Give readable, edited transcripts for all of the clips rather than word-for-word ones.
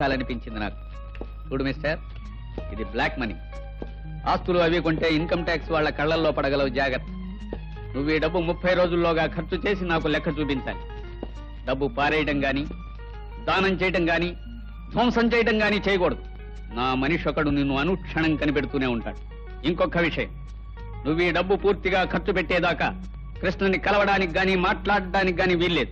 అనిపించింది నాకు. చూడు మిస్టర్, ఇది బ్లాక్ మనీ. ఆస్తులు అవి కొంటే ఇన్కమ్ ట్యాక్స్ వాళ్ళ కళ్ళల్లో పడగలవు, జాగ్రత్త. నువ్వు ఈ డబ్బు 30 రోజుల్లోగా ఖర్చు చేసి నాకు లెక్క చూపించాలి. డబ్బు పారేయడం గాని, దానం చేయడం గాని, ధ్వంసం చేయడం గాని చేయకూడదు. నా మనిషి ఒకడు నిన్ను అనుక్షణం కనిపెడుతూనే ఉంటాడు. ఇంకొక విషయం, నువ్వు ఈ డబ్బు పూర్తిగా ఖర్చు పెట్టేదాకా కృష్ణని కలవడానికి గాని మాట్లాడడానికి గాని వీల్లేదు.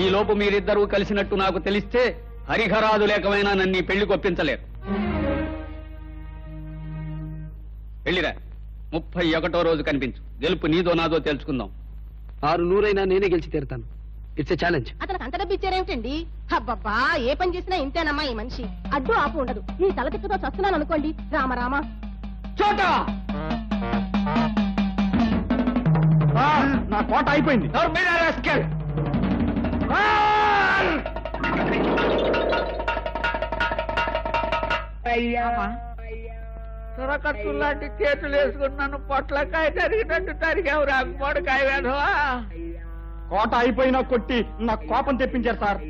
ఈ లోపు మీరిద్దరూ కలిసినట్టు నాకు తెలిస్తే హరిహరాదు లేకమైనా నన్ను పెళ్లి కొప్పించలేరు. వెళ్ళిరా, 31వ రోజు కనిపించు. గెలుపు నీదో నాదో తెలుసుకుందాం. 600 నేనే గెలిచి తీరుతాను. It's a challenge. అతనికి అంత డబ్బు ఇచ్చారేమిటండి? అబ్బబ్బా, ఏ పని చేసినా ఇంతేనమ్మా ఈ మనిషి. అడ్డు ఆపు ఉండదు. ఈ తలతిక్కతో చస్తున్నాను అనుకోండి. రామరామా చోటా, నా కోట అయిపోయింది. సొరకట్టు లాంటి చేతులు వేసుకున్నాను. పొట్లకాయ తరిగినట్టు తరిగావు రాకపోవడకాయ వేధవా. కోట అయిపోయినా కొట్టి నా కోపం తెప్పించారు సార్.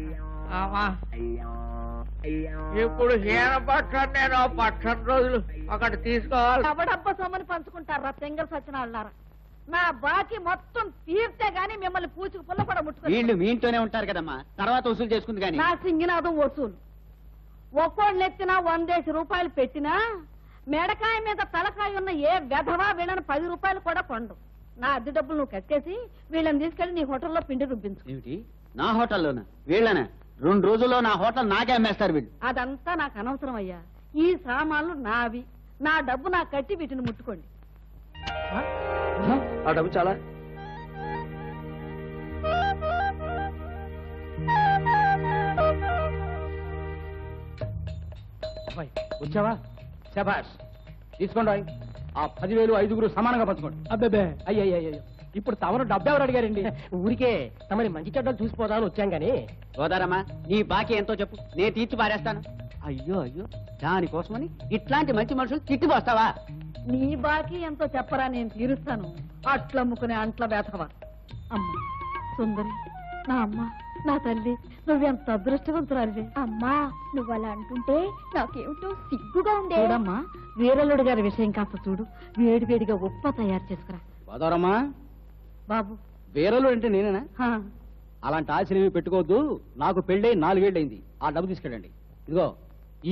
ఇప్పుడు హీన పక్షం నేను 18 రోజులు ఒకటి తీసుకోవాలి. ఎవడబ్బ సొమ్మని పంచుకుంటారా తెంగల్ సచ్చినాళ్ళారా? నా బాకీ మొత్తం తీర్తే గాని మిమ్మల్ని పూచుకు పుల్ల కూడా ముట్టుకో. వీళ్ళు మీ ఇంట్లోనే ఉంటారు కదమ్మా, తర్వాత వసూలు చేసుకుంది కానీ. నా సింగినాదం వసూలు. ఒక్కోళ్ళు ఎత్తినా 100 రూపాయలు పెట్టినా మెడకాయ మీద తలకాయ ఉన్న ఏ వెధవా వీళ్ళని 10 రూపాయలు కూడా కొండు. నా అద్దె డబ్బులు నువ్వు కట్టేసి వీళ్ళని తీసుకెళ్లి నీ హోటల్లో పిండి రుబ్బించు. ఏమిటి, నా హోటల్లోనా? వీళ్ళనా? 2 రోజుల్లో నా హోటల్ నాకే అమ్మేస్తారు వీళ్ళు. అదంతా నాకు అనవసరం అయ్యా. ఈ సామాన్లు నావి. నా డబ్బు నాకు కట్టి వీటిని ముట్టుకోండి. ఆ డబ్బు చాలా. వచ్చావా? శభాష్, తీసుకోండి. ఆ 10,000 5గురు సమానంగా పంచుకోండి. అబ్బే అయ్యయ్యో, ఇప్పుడు తమరు డబ్బు ఎవరు అడిగారండి? ఊరికే తమరి మంచి చెడ్డలు చూసిపోదామని వచ్చాం గాని. సోదరమ్మా, నీ బాకీ ఎంతో చెప్పు, నేను తీర్చి పారేస్తాను. అయ్యో అయ్యో, దానికోసమని ఇట్లాంటి మంచి మనుషులు తిట్టిపోస్తావా? నీ బాకీ ఎంతో చెప్పరా, నేను తీరుస్తాను. అట్లమ్ముకునే అంట్ల వేతవా. అమ్మ సుందరి, నా అమ్మ, నా తల్లి, నువ్వెంత అదృష్టవంతురాలివే. అమ్మా, నువ్వు అలా అంటుంటే నాకేమిటో సిగ్గుగా ఉండే. చూడమ్మా, వీరల్లుడి గారి విషయం కాస్త చూడు. వేడివేడిగా ఉప్ప తయారు చేసుకురా. సోదరమ్మా, బాబు వేరేలు అంటే నేనేనా? హా. అలాంటి ఆశలు పెట్టుకోవద్దు. నాకు పెళ్ళై 4 ఏళ్ళు అయింది. ఆ డబ్బు తీసుకెళ్ళండి. ఇదిగో,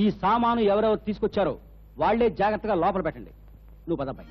ఈ సామాను ఎవరెవరు తీసుకొచ్చారో వాళ్లే జాగ్రత్తగా లోపల పెట్టండి. నువ్వు పదబ్బాయి.